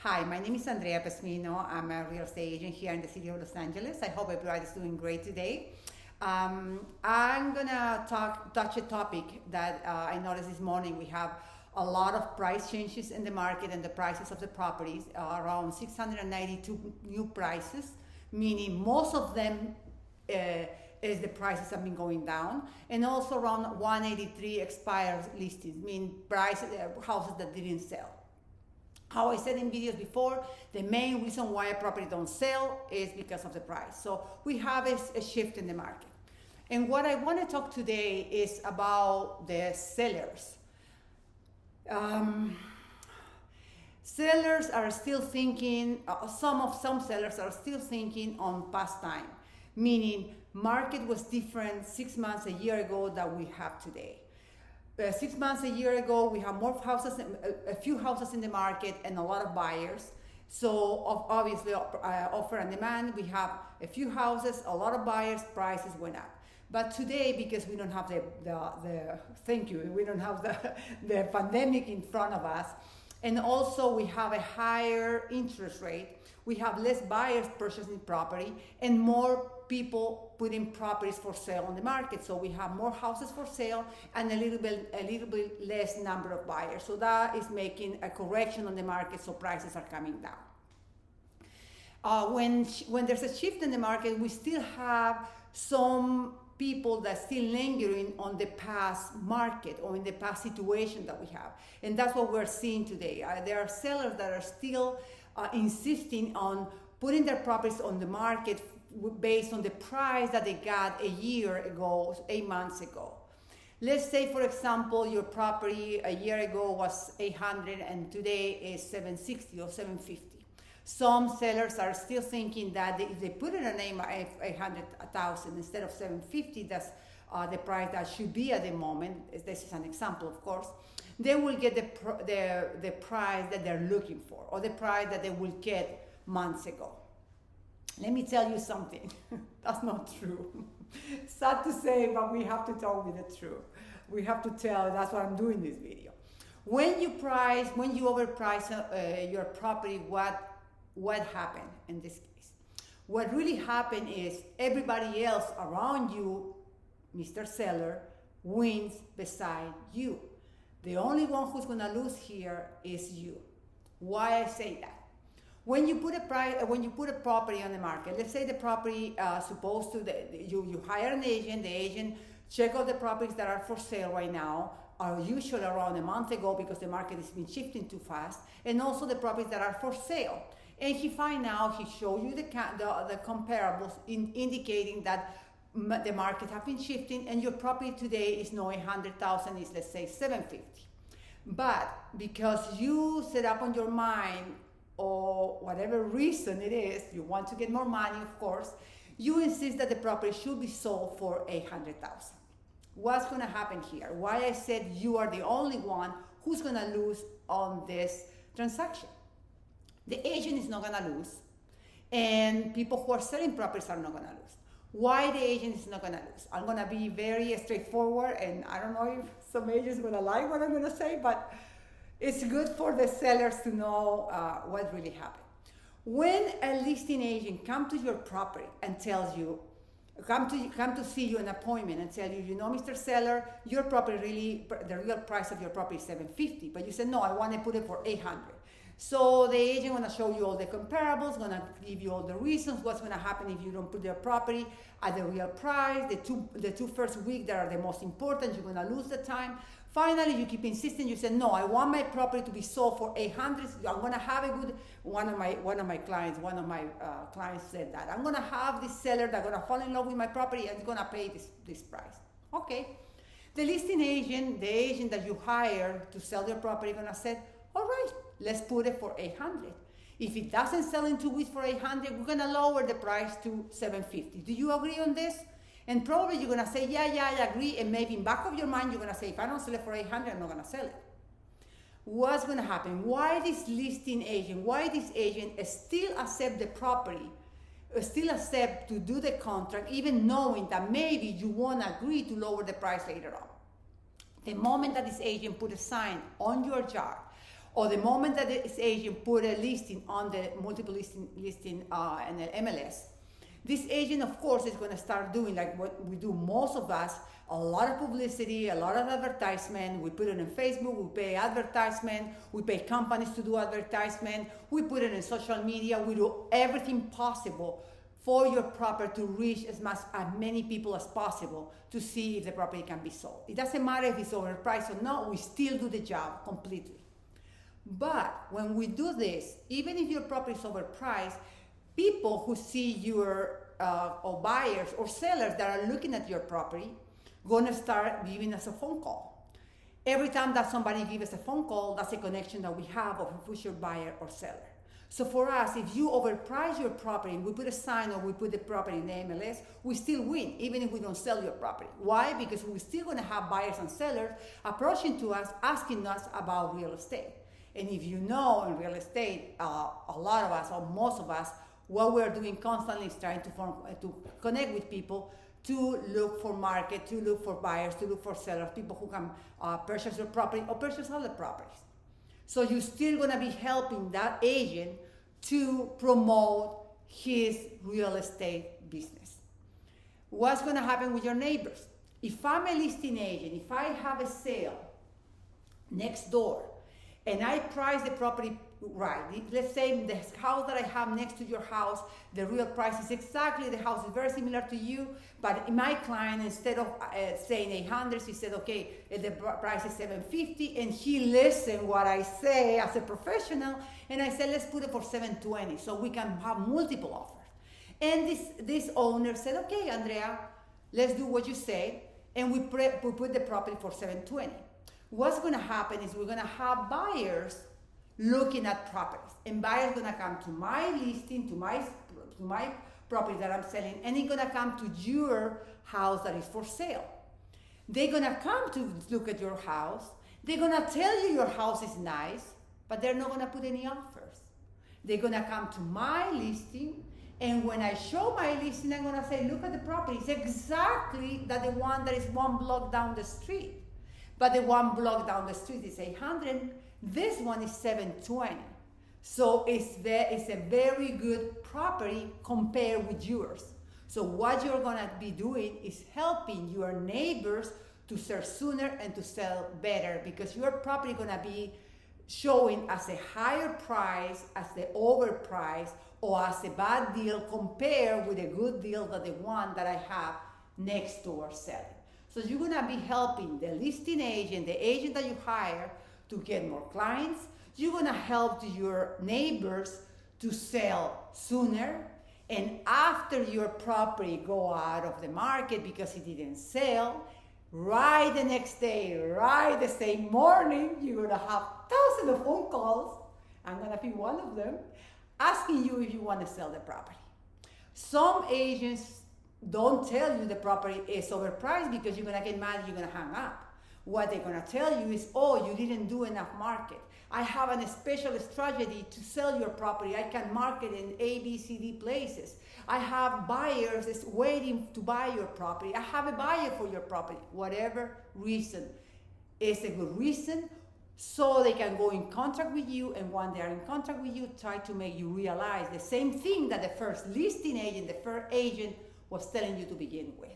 Hi, my name is Andrea Pazmino. I'm a real estate agent here in the city of Los Angeles. I hope everybody's doing great today. I'm gonna touch a topic that I noticed this morning. We have a lot of price changes in the market and the prices of the properties, around 692 new prices, meaning most of them is the prices have been going down, and also around 183 expired listings, meaning prices, houses that didn't sell. How I said in videos before, the main reason why a property don't sell is because of the price. So we have a shift in the market. And what I want to talk today is about the sellers. Sellers are still thinking, some sellers are still thinking on past time, meaning market was different 6 months, a year ago than we have today. 6 months, a year ago, we have more houses, a few houses in the market and a lot of buyers. So obviously offer and demand, we have a few houses, a lot of buyers, prices went up. But today, because we don't have we don't have the pandemic in front of us, and also we have a higher interest rate, we have less buyers purchasing property and more people putting properties for sale on the market. So we have more houses for sale and a little bit less number of buyers. So that is making a correction on the market, so prices are coming down. When there's a shift in the market, we still have some people that still lingering on the past market or in the past situation that we have. And that's what we're seeing today. There are sellers that are still insisting on putting their properties on the market based on the price that they got a year ago, 8 months ago. Let's say, for example, your property a year ago was 800 and today is 760 or 750. Some sellers are still thinking that if they put in a name of 800,000 instead of 750, that's the price that should be at the moment. This is an example, of course. They will get the price that they're looking for, or the price that they will get months ago. Let me tell you something. That's not true. Sad to say, but we have to tell you the truth. We have to tell. That's why I'm doing this video. When you overprice your property, what happened in this case? What really happened is everybody else around you, Mr. Seller, wins beside you. The only one who's gonna lose here is you. Why I say that? When you put a property on the market, let's say the property you hire an agent, the agent check out the properties that are for sale right now, are usually around a month ago because the market has been shifting too fast, and also the properties that are for sale. And he show you the comparables indicating that the market have been shifting, and your property today is not 100,000, is let's say 750. But because you set up on your mind, or whatever reason it is, you want to get more money, of course, you insist that the property should be sold for 800,000. What's gonna happen here? Why I said you are the only one who's gonna lose on this transaction. The agent is not gonna lose, and people who are selling properties are not gonna lose. Why the agent is not gonna lose? I'm gonna be very straightforward, and I don't know if some agents are gonna like what I'm gonna say, but it's good for the sellers to know what really happened. When a listing agent comes to your property and tells you, come to see you an appointment and tell you, you know, Mr. Seller, your property the real price of your property is 750, but you said, no, I want to put it for 800. So the agent gonna show you all the comparables, gonna give you all the reasons, what's gonna happen if you don't put your property at the real price, the two first weeks that are the most important, you're gonna lose the time. Finally, you keep insisting, you say, no, I want my property to be sold for 800, I'm gonna have a good, one of my clients said that, I'm gonna have this seller that's gonna fall in love with my property and is gonna pay this price. Okay. The listing agent, the agent that you hire to sell your property, gonna say, all right, let's put it for 800. If it doesn't sell in 2 weeks for 800, we're gonna lower the price to 750. Do you agree on this? And probably you're gonna say, yeah, I agree. And maybe in back of your mind, you're gonna say, if I don't sell it for 800, I'm not gonna sell it. What's gonna happen? Why this agent still accept the property, still accept to do the contract, even knowing that maybe you won't agree to lower the price later on? The moment that this agent put a sign on your yard or the moment that this agent put a listing on the multiple listing and the MLS, this agent, of course, is going to start doing like what we do, most of us, a lot of publicity, a lot of advertisement. We put it on Facebook, we pay advertisement, we pay companies to do advertisement, we put it in social media, we do everything possible for your property to reach as many people as possible to see if the property can be sold. It doesn't matter if it's overpriced or not, we still do the job completely. But when we do this, even if your property is overpriced, people who see your or buyers or sellers that are looking at your property gonna start giving us a phone call. Every time that somebody gives us a phone call, that's a connection that we have of a future buyer or seller. So for us, if you overprice your property, we put a sign or we put the property in the MLS, we still win, even if we don't sell your property. Why? Because we're still gonna have buyers and sellers approaching to us, asking us about real estate. And if you know in real estate, a lot of us, or most of us, what we're doing constantly is trying to connect with people to look for market, to look for buyers, to look for sellers, people who can purchase your property or purchase other properties. So you're still gonna be helping that agent to promote his real estate business. What's gonna happen with your neighbors? If I'm a listing agent, if I have a sale next door, and I price the property right. Let's say the house that I have next to your house, the real price is exactly, the house is very similar to you, but my client, instead of saying 800, he said, okay, the price is 750, and he listened what I say as a professional, and I said, let's put it for 720, so we can have multiple offers. And this owner said, okay, Andrea, let's do what you say, and we put the property for 720. What's gonna happen is we're gonna have buyers looking at properties, and buyers gonna come to my listing, to my property that I'm selling, and they're gonna come to your house that is for sale. They're gonna come to look at your house, they're gonna tell you your house is nice, but they're not gonna put any offers. They're gonna come to my listing, and when I show my listing, I'm gonna say, look at the property, it's exactly the one that is one block down the street. But the one block down the street is 800, this one is 720. So it's a very good property compared with yours. So what you're gonna be doing is helping your neighbors to sell sooner and to sell better, because your property gonna be showing as a higher price, as the overprice, or as a bad deal compared with a good deal that the one that I have next door selling. So you're gonna be helping the listing agent, the agent that you hire, to get more clients. You're gonna help your neighbors to sell sooner. And after your property go out of the market because it didn't sell, right the next day, right the same morning, you're gonna have thousands of phone calls. I'm gonna be one of them, asking you if you wanna sell the property. Some agents don't tell you the property is overpriced because you're gonna get mad, you're gonna hang up. What they're gonna tell you is, oh, you didn't do enough market. I have a special strategy to sell your property. I can market in A, B, C, D places. I have buyers that's waiting to buy your property. I have a buyer for your property. Whatever reason is a good reason, so they can go in contact with you, and when they're in contact with you, try to make you realize the same thing that the first listing agent, the first agent was telling you to begin with.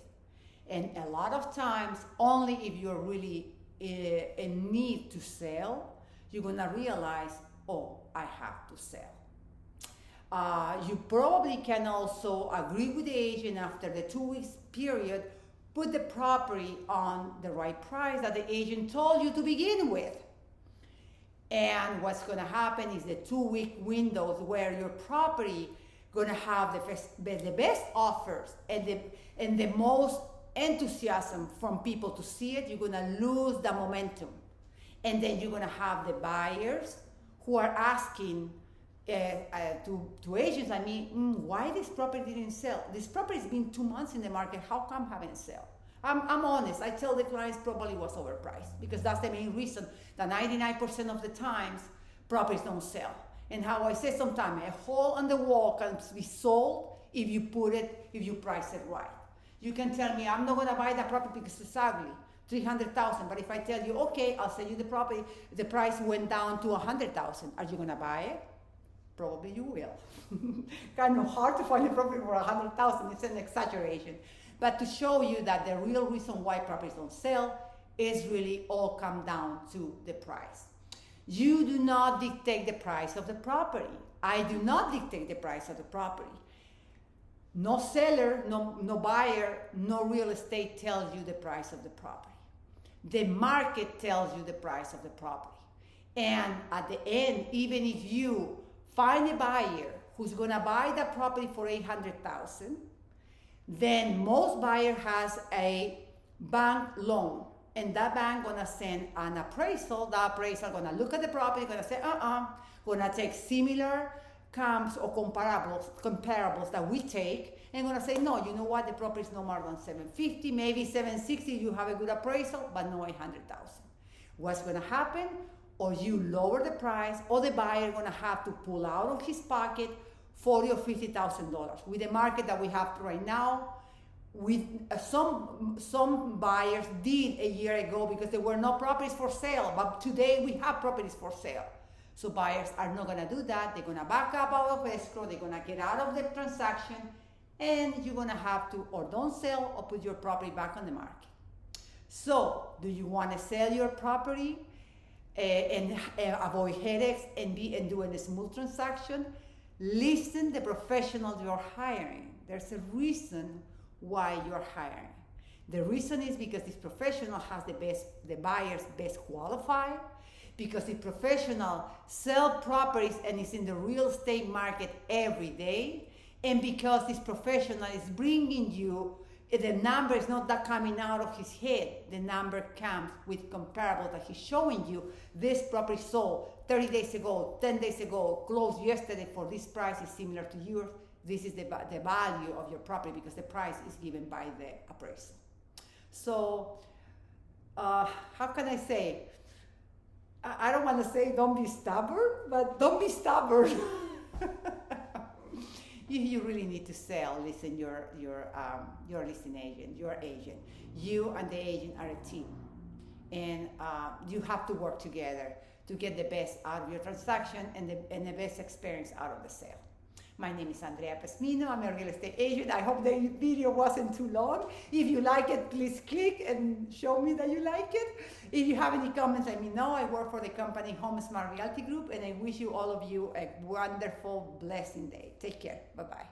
And a lot of times, only if you're really in need to sell, you're gonna realize, oh, I have to sell. You probably can also agree with the agent after the 2 weeks period, put the property on the right price that the agent told you to begin with. And what's gonna happen is the 2-week windows where your property gonna have the best offers and the most enthusiasm from people to see it, you're gonna lose the momentum. And then you're gonna have the buyers who are asking to agents, why this property didn't sell? This property's been 2 months in the market, how come haven't sell? I'm honest, I tell the clients probably was overpriced, because that's the main reason that 99% of the times properties don't sell. And how I say sometimes, a hole on the wall can be sold if you price it right. You can tell me, I'm not gonna buy that property because it's ugly. 300,000. But if I tell you, okay, I'll sell you the property, the price went down to 100,000. Are you gonna buy it? Probably you will. Kind of hard to find a property for 100,000. It's an exaggeration. But to show you that the real reason why properties don't sell is really all come down to the price. You do not dictate the price of the property. I do not dictate the price of the property. No seller, no buyer, no real estate tells you the price of the property. The market tells you the price of the property. And at the end, even if you find a buyer who's gonna buy that property for 800,000, then most buyer has a bank loan, and that bank gonna send an appraisal. The appraisal gonna look at the property, gonna say, gonna take similar comps or comparables that we take, and gonna say, no, you know what, the property is no more than 750, maybe 760, you have a good appraisal, but no 800,000. What's gonna happen? Or you lower the price, or the buyer gonna have to pull out of his pocket $40,000 or $50,000. With the market that we have right now, with some buyers did a year ago because there were no properties for sale, but today we have properties for sale. So buyers are not gonna do that. They're gonna back up out of escrow, they're gonna get out of the transaction, and you're gonna have to or don't sell or put your property back on the market. So do you wanna sell your property and avoid headaches and do a smooth transaction? Listen to the professional you're hiring. There's a reason why you're hiring. The reason is because this professional has the buyers best qualified, because the professional sell properties and is in the real estate market every day, and because this professional is bringing you, the number is not that coming out of his head. The number comes with comparable that he's showing you. This property sold 30 days ago, 10 days ago, closed yesterday for this price is similar to yours. This is the value of your property because the price is given by the appraisal. So how can I say? I don't want to say don't be stubborn, but don't be stubborn. You really need to sell. Listen, your listing agent, your agent. You and the agent are a team, and you have to work together to get the best out of your transaction and the best experience out of the sale. My name is Andrea Pazmino. I'm a real estate agent. I hope the video wasn't too long. If you like it, please click and show me that you like it. If you have any comments, let me know. I work for the company Home Smart Realty Group, and I wish you all of you a wonderful, blessing day. Take care. Bye-bye.